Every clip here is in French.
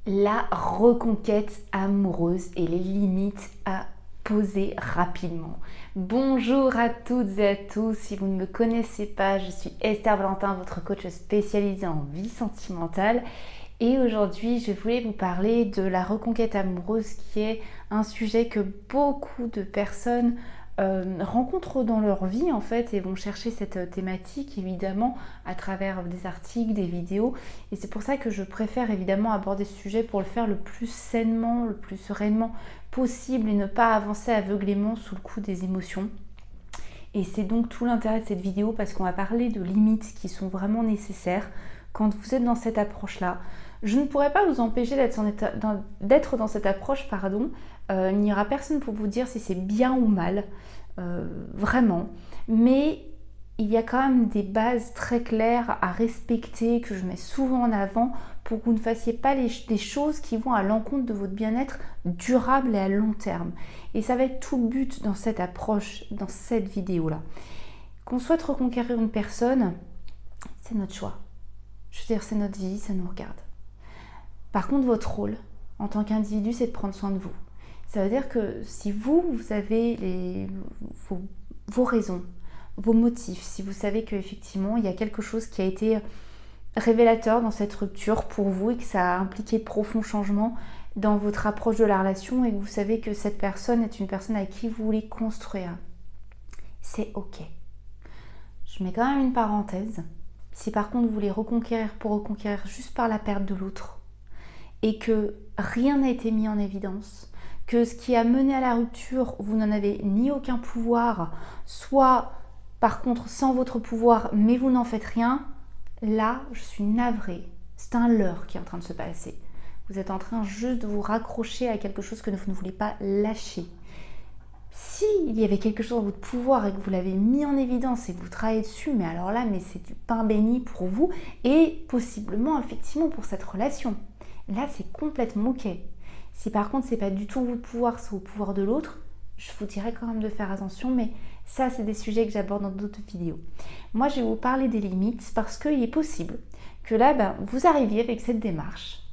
La reconquête amoureuse et les limites à poser rapidement. Bonjour à toutes et à tous, si vous ne me connaissez pas, je suis Esther Valentin, votre coach spécialisée en vie sentimentale. Et aujourd'hui, je voulais vous parler de la reconquête amoureuse qui est un sujet que beaucoup de personnes rencontrent dans leur vie en fait et vont chercher cette thématique évidemment à travers des articles, des vidéos. Et c'est pour ça que je préfère évidemment aborder ce sujet pour le faire le plus sainement, le plus sereinement possible et ne pas avancer aveuglément sous le coup des émotions. Et c'est donc tout l'intérêt de cette vidéo parce qu'on va parler de limites qui sont vraiment nécessaires quand vous êtes dans cette approche-là. Je ne pourrais pas vous empêcher d'être dans cette approche, pardon. Il n'y aura personne pour vous dire si c'est bien ou mal, vraiment. Mais il y a quand même des bases très claires à respecter que je mets souvent en avant pour que vous ne fassiez pas des choses qui vont à l'encontre de votre bien-être durable et à long terme. Et ça va être tout le but dans cette approche, dans cette vidéo-là. Qu'on souhaite reconquérir une personne, c'est notre choix. Je veux dire, c'est notre vie, ça nous regarde. Par contre, votre rôle en tant qu'individu, c'est de prendre soin de vous. Ça veut dire que si vous avez vos raisons, vos motifs, si vous savez qu'effectivement, il y a quelque chose qui a été révélateur dans cette rupture pour vous et que ça a impliqué de profonds changements dans votre approche de la relation et que vous savez que cette personne est une personne avec qui vous voulez construire, c'est ok. Je mets quand même une parenthèse. Si par contre vous voulez reconquérir pour reconquérir juste par la perte de l'autre et que rien n'a été mis en évidence, que ce qui a mené à la rupture, vous n'en avez ni aucun pouvoir, soit par contre sans votre pouvoir, mais vous n'en faites rien, là, je suis navrée. C'est un leurre qui est en train de se passer. Vous êtes en train juste de vous raccrocher à quelque chose que vous ne voulez pas lâcher. S'il y avait quelque chose dans votre pouvoir et que vous l'avez mis en évidence et que vous travaillez dessus, mais alors là, c'est du pain béni pour vous et possiblement, effectivement, pour cette relation. Là, c'est complètement ok. Si par contre, c'est pas du tout votre pouvoir, c'est au pouvoir de l'autre, je vous dirais quand même de faire attention, mais ça, c'est des sujets que j'aborde dans d'autres vidéos. Moi, je vais vous parler des limites parce qu'il est possible que là, vous arriviez avec cette démarche,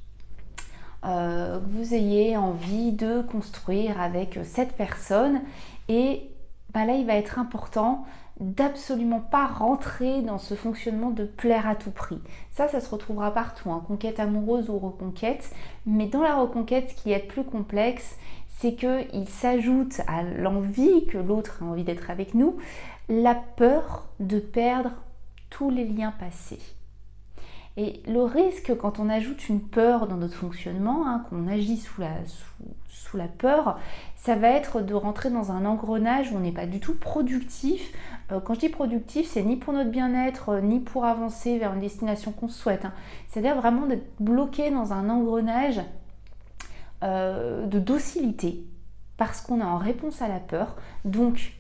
que vous ayez envie de construire avec cette personne et là, il va être important d'absolument pas rentrer dans ce fonctionnement de plaire à tout prix. Ça se retrouvera partout, hein, conquête amoureuse ou reconquête, mais dans la reconquête, ce qui est plus complexe, c'est qu'il s'ajoute à l'envie que l'autre a envie d'être avec nous, la peur de perdre tous les liens passés. Et le risque quand on ajoute une peur dans notre fonctionnement, hein, qu'on agit sous la peur, ça va être de rentrer dans un engrenage où on n'est pas du tout productif. Quand je dis productif, c'est ni pour notre bien-être, ni pour avancer vers une destination qu'on souhaite. Hein. C'est-à-dire vraiment d'être bloqué dans un engrenage de docilité parce qu'on est en réponse à la peur. Donc,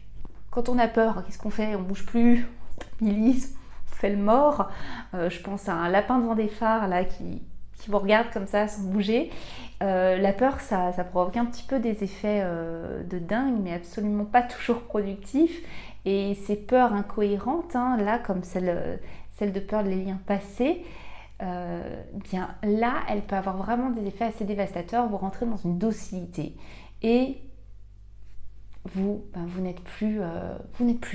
quand on a peur, qu'est-ce qu'on fait? On bouge plus, on stabilise, on fait le mort. Je pense à un lapin devant des phares là qui vous regarde comme ça sans bouger. La peur, ça provoque un petit peu des effets de dingue, mais absolument pas toujours productifs. Et ces peurs incohérentes, hein, là, comme celle de peur des liens passés, bien là, elle peut avoir vraiment des effets assez dévastateurs. Vous rentrez dans une docilité et vous n'êtes plus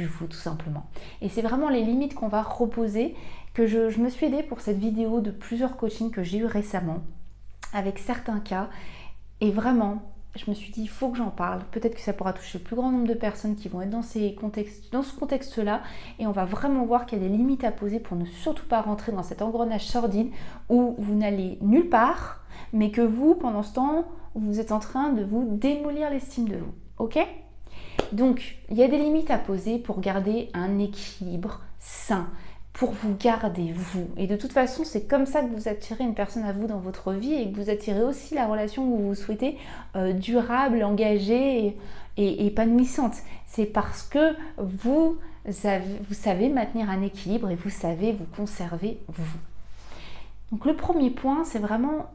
vous tout simplement. Et c'est vraiment les limites qu'on va reposer que je me suis aidée pour cette vidéo de plusieurs coachings que j'ai eu récemment avec certains cas et vraiment je me suis dit il faut que j'en parle, peut-être que ça pourra toucher le plus grand nombre de personnes qui vont être dans ce contexte-là et on va vraiment voir qu'il y a des limites à poser pour ne surtout pas rentrer dans cet engrenage sordide où vous n'allez nulle part mais que vous pendant ce temps vous êtes en train de vous démolir l'estime de vous, ok ? Donc, il y a des limites à poser pour garder un équilibre sain, pour vous garder vous. Et de toute façon, c'est comme ça que vous attirez une personne à vous dans votre vie et que vous attirez aussi la relation que vous souhaitez durable, engagée et épanouissante. C'est parce que vous savez maintenir un équilibre et vous savez vous conserver vous. Donc, le premier point, c'est vraiment,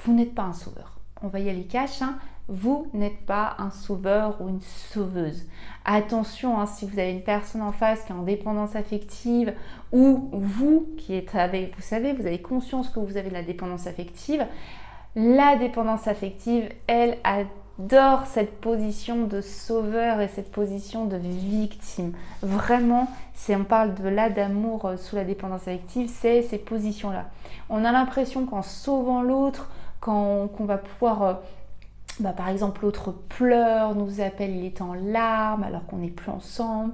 vous n'êtes pas un sauveur. On va y aller cash, hein. Vous n'êtes pas un sauveur ou une sauveuse. Attention, hein, si vous avez une personne en face qui est en dépendance affective ou vous qui êtes avec, vous savez, vous avez conscience que vous avez de la dépendance affective, La dépendance affective, elle adore cette position de sauveur et cette position de victime. Vraiment, si on parle de là d'amour sous la dépendance affective, c'est ces positions-là. On a l'impression qu'en sauvant l'autre, qu'on va pouvoir... par exemple, l'autre pleure, nous appelle, il est en larmes alors qu'on n'est plus ensemble.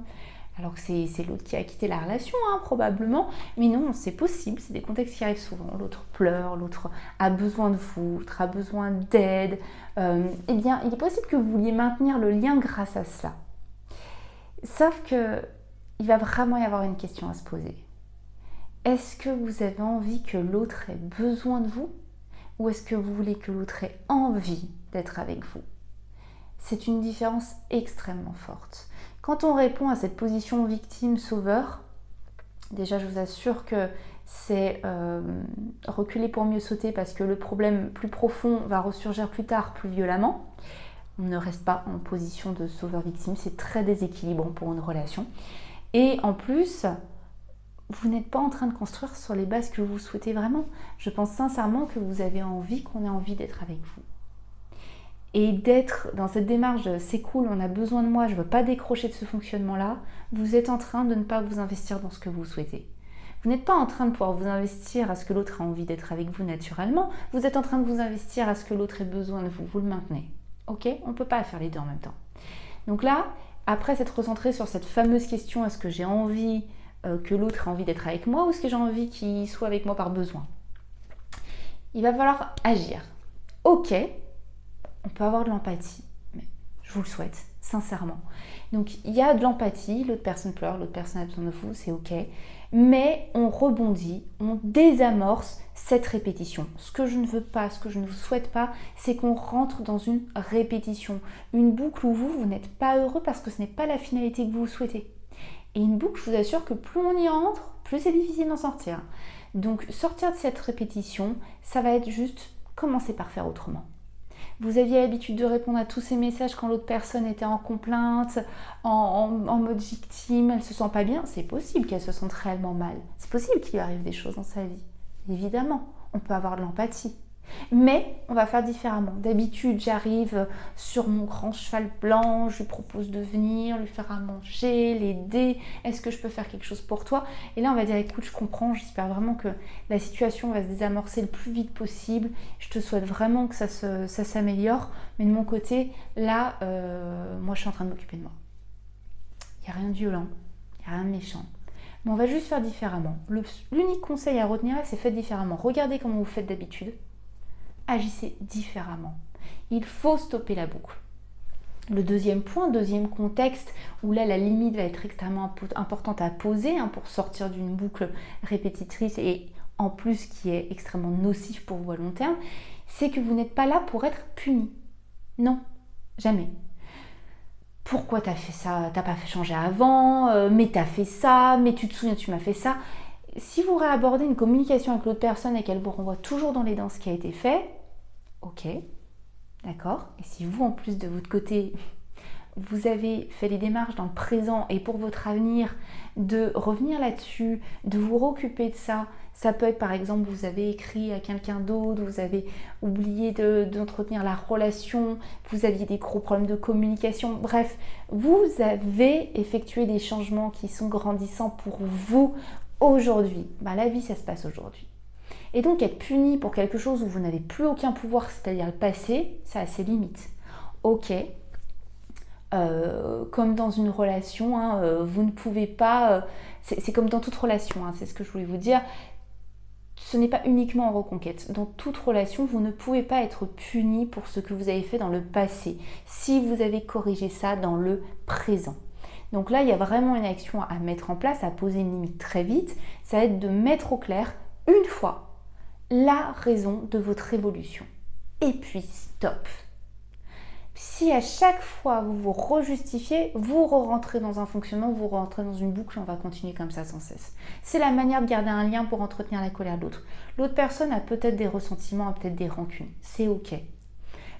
Alors que c'est l'autre qui a quitté la relation, probablement. Mais non, c'est possible, c'est des contextes qui arrivent souvent. L'autre pleure, l'autre a besoin de vous, l'autre a besoin d'aide. Eh bien, il est possible que vous vouliez maintenir le lien grâce à cela. Sauf qu'il va vraiment y avoir une question à se poser. Est-ce que vous avez envie que l'autre ait besoin de vous? Ou est-ce que vous voulez que l'autre ait envie d'être avec vous? C'est une différence extrêmement forte. Quand on répond à cette position victime-sauveur, déjà je vous assure que c'est reculer pour mieux sauter parce que le problème plus profond va ressurgir plus tard, plus violemment. On ne reste pas en position de sauveur-victime, c'est très déséquilibrant pour une relation. Et en plus, vous n'êtes pas en train de construire sur les bases que vous souhaitez vraiment. Je pense sincèrement que vous avez envie qu'on ait envie d'être avec vous. Et d'être dans cette démarche de c'est cool, on a besoin de moi, je ne veux pas décrocher de ce fonctionnement-là, vous êtes en train de ne pas vous investir dans ce que vous souhaitez. Vous n'êtes pas en train de pouvoir vous investir à ce que l'autre a envie d'être avec vous naturellement, vous êtes en train de vous investir à ce que l'autre ait besoin de vous, vous le maintenez. Ok? On ne peut pas faire les deux en même temps. Donc là, après s'être recentré sur cette fameuse question, est-ce que j'ai envie que l'autre ait envie d'être avec moi ou est-ce que j'ai envie qu'il soit avec moi par besoin? Il va falloir agir. Ok, on peut avoir de l'empathie, mais je vous le souhaite, sincèrement. Donc il y a de l'empathie, l'autre personne pleure, l'autre personne a besoin de vous, c'est ok. Mais on rebondit, on désamorce cette répétition. Ce que je ne veux pas, ce que je ne souhaite pas, c'est qu'on rentre dans une répétition. Une boucle où vous n'êtes pas heureux parce que ce n'est pas la finalité que vous souhaitez. Et une boucle, je vous assure que plus on y rentre, plus c'est difficile d'en sortir. Donc sortir de cette répétition, ça va être juste commencer par faire autrement. Vous aviez l'habitude de répondre à tous ces messages quand l'autre personne était en complainte, en mode victime, elle se sent pas bien. C'est possible qu'elle se sente réellement mal. C'est possible qu'il lui arrive des choses dans sa vie. Évidemment, on peut avoir de l'empathie. Mais on va faire différemment. D'habitude, j'arrive sur mon grand cheval blanc, je lui propose de venir, lui faire à manger, l'aider. Est-ce que je peux faire quelque chose pour toi? Et là, on va dire, écoute, je comprends, j'espère vraiment que la situation va se désamorcer le plus vite possible. Je te souhaite vraiment que ça s'améliore. Mais de mon côté, là, moi, je suis en train de m'occuper de moi. Il n'y a rien de violent, il n'y a rien de méchant. Mais on va juste faire différemment. L'unique conseil à retenir, c'est faites différemment. Regardez comment vous faites d'habitude. Agissez différemment. Il faut stopper la boucle. Le deuxième point, deuxième contexte, où là la limite va être extrêmement importante à poser pour sortir d'une boucle répétitrice et en plus qui est extrêmement nocif pour vous à long terme, c'est que vous n'êtes pas là pour être puni. Non, jamais. Pourquoi t'as fait ça? T'as pas fait changer avant, mais t'as fait ça, mais tu te souviens, tu m'as fait ça. Si vous réabordez une communication avec l'autre personne et qu'elle vous renvoie toujours dans les dents ce qui a été fait, ok, d'accord. Et si vous, en plus de votre côté, vous avez fait les démarches dans le présent et pour votre avenir, de revenir là-dessus, de vous occuper de ça, ça peut être par exemple, vous avez écrit à quelqu'un d'autre, vous avez oublié d'entretenir la relation, vous aviez des gros problèmes de communication, bref, vous avez effectué des changements qui sont grandissants pour vous aujourd'hui. La vie, ça se passe aujourd'hui. Et donc être puni pour quelque chose où vous n'avez plus aucun pouvoir, c'est-à-dire le passé, ça a ses limites. Ok, comme dans une relation, vous ne pouvez pas... c'est comme dans toute relation, c'est ce que je voulais vous dire. Ce n'est pas uniquement en reconquête. Dans toute relation, vous ne pouvez pas être puni pour ce que vous avez fait dans le passé, si vous avez corrigé ça dans le présent. Donc là, il y a vraiment une action à mettre en place, à poser une limite très vite. Ça va être de mettre au clair, une fois, la raison de votre évolution. Et puis, stop. Si à chaque fois vous vous rejustifiez, vous rentrez dans un fonctionnement, vous rentrez dans une boucle, on va continuer comme ça sans cesse. C'est la manière de garder un lien pour entretenir la colère de l'autre. L'autre personne a peut-être des ressentiments, a peut-être des rancunes. C'est ok.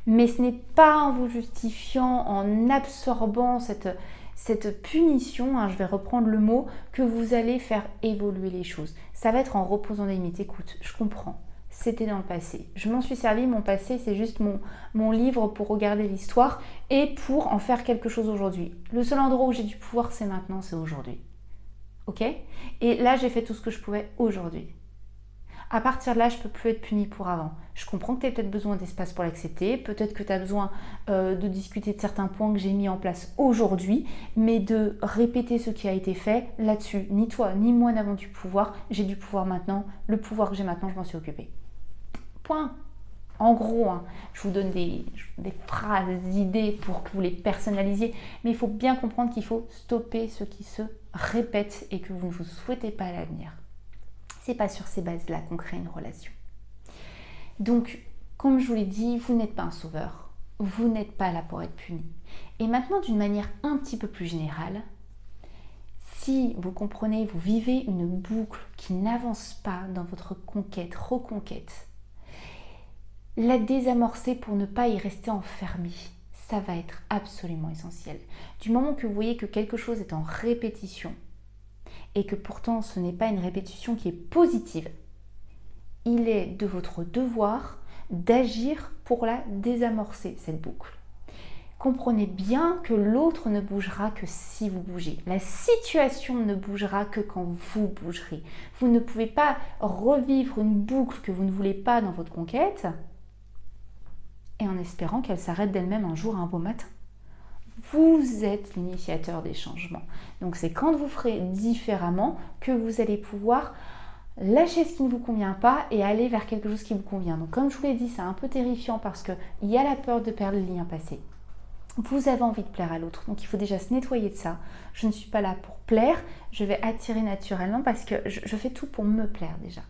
Mais ce n'est pas en vous justifiant, en absorbant cette punition, je vais reprendre le mot, que vous allez faire évoluer les choses. Ça va être en reposant des limites. Écoute, je comprends. c'était dans le passé. Je m'en suis servi, mon passé, c'est juste mon livre pour regarder l'histoire et pour en faire quelque chose aujourd'hui. Le seul endroit où j'ai du pouvoir, c'est maintenant, c'est aujourd'hui. Ok? Et là, j'ai fait tout ce que je pouvais aujourd'hui. À partir de là, je ne peux plus être punie pour avant. Je comprends que tu as peut-être besoin d'espace pour l'accepter, peut-être que tu as besoin de discuter de certains points que j'ai mis en place aujourd'hui, mais de répéter ce qui a été fait là-dessus. Ni toi, ni moi n'avons du pouvoir, j'ai du pouvoir maintenant, le pouvoir que j'ai maintenant, je m'en suis occupée. Point. En gros, hein, je vous donne des phrases, des idées pour que vous les personnalisiez, mais il faut bien comprendre qu'il faut stopper ce qui se répète et que vous ne vous souhaitez pas à l'avenir. C'est pas sur ces bases-là qu'on crée une relation. Donc, comme je vous l'ai dit, vous n'êtes pas un sauveur, vous n'êtes pas là pour être puni. Et maintenant, d'une manière un petit peu plus générale, si vous comprenez, vous vivez une boucle qui n'avance pas dans votre conquête, reconquête, la désamorcer pour ne pas y rester enfermé, ça va être absolument essentiel. Du moment que vous voyez que quelque chose est en répétition, et que pourtant ce n'est pas une répétition qui est positive, il est de votre devoir d'agir pour la désamorcer, cette boucle. Comprenez bien que l'autre ne bougera que si vous bougez. La situation ne bougera que quand vous bougerez. Vous ne pouvez pas revivre une boucle que vous ne voulez pas dans votre conquête et en espérant qu'elle s'arrête d'elle-même un jour, un beau matin. Vous êtes l'initiateur des changements. Donc c'est quand vous ferez différemment que vous allez pouvoir lâcher ce qui ne vous convient pas et aller vers quelque chose qui vous convient. Donc comme je vous l'ai dit, c'est un peu terrifiant parce qu'il y a la peur de perdre le lien passé. Vous avez envie de plaire à l'autre, donc il faut déjà se nettoyer de ça. Je ne suis pas là pour plaire, je vais attirer naturellement parce que je fais tout pour me plaire déjà.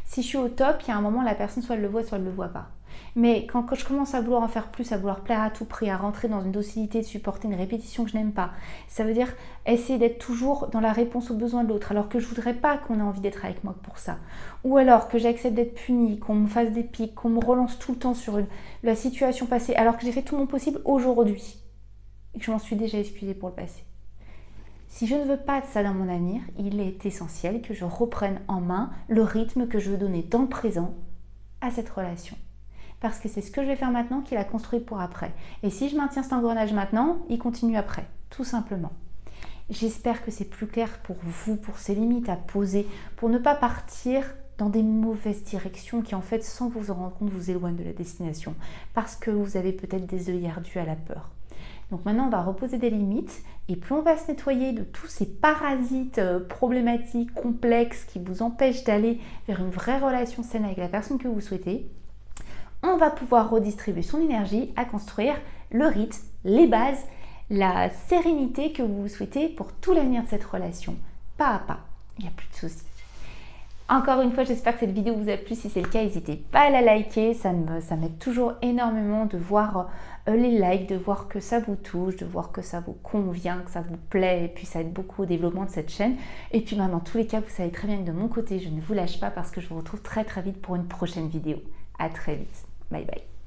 Si je suis au top, il y a un moment, la personne soit elle le voit, soit elle ne le voit pas. Mais quand je commence à vouloir en faire plus, à vouloir plaire à tout prix, à rentrer dans une docilité, de supporter une répétition que je n'aime pas, ça veut dire essayer d'être toujours dans la réponse aux besoins de l'autre, alors que je ne voudrais pas qu'on ait envie d'être avec moi pour ça. Ou alors que j'accepte d'être punie, qu'on me fasse des pics, qu'on me relance tout le temps sur la situation passée, alors que j'ai fait tout mon possible aujourd'hui et que je m'en suis déjà excusée pour le passé. Si je ne veux pas de ça dans mon avenir, il est essentiel que je reprenne en main le rythme que je veux donner dans le présent à cette relation. Parce que c'est ce que je vais faire maintenant qui la construit pour après. Et si je maintiens cet engrenage maintenant, il continue après, tout simplement. J'espère que c'est plus clair pour vous, pour ces limites à poser, pour ne pas partir dans des mauvaises directions qui en fait, sans vous en rendre compte, vous éloignent de la destination. Parce que vous avez peut-être des œillères dues à la peur. Donc maintenant, on va reposer des limites et plus on va se nettoyer de tous ces parasites problématiques, complexes qui vous empêchent d'aller vers une vraie relation saine avec la personne que vous souhaitez, on va pouvoir redistribuer son énergie à construire le rythme, les bases, la sérénité que vous souhaitez pour tout l'avenir de cette relation. Pas à pas, il n'y a plus de soucis. Encore une fois, j'espère que cette vidéo vous a plu. Si c'est le cas, n'hésitez pas à la liker. Ça m'aide toujours énormément de voir les likes, de voir que ça vous touche, de voir que ça vous convient, que ça vous plaît. Et puis ça aide beaucoup au développement de cette chaîne. Et puis dans tous les cas, vous savez très bien que de mon côté, je ne vous lâche pas parce que je vous retrouve très très vite pour une prochaine vidéo. À très vite. Bye bye.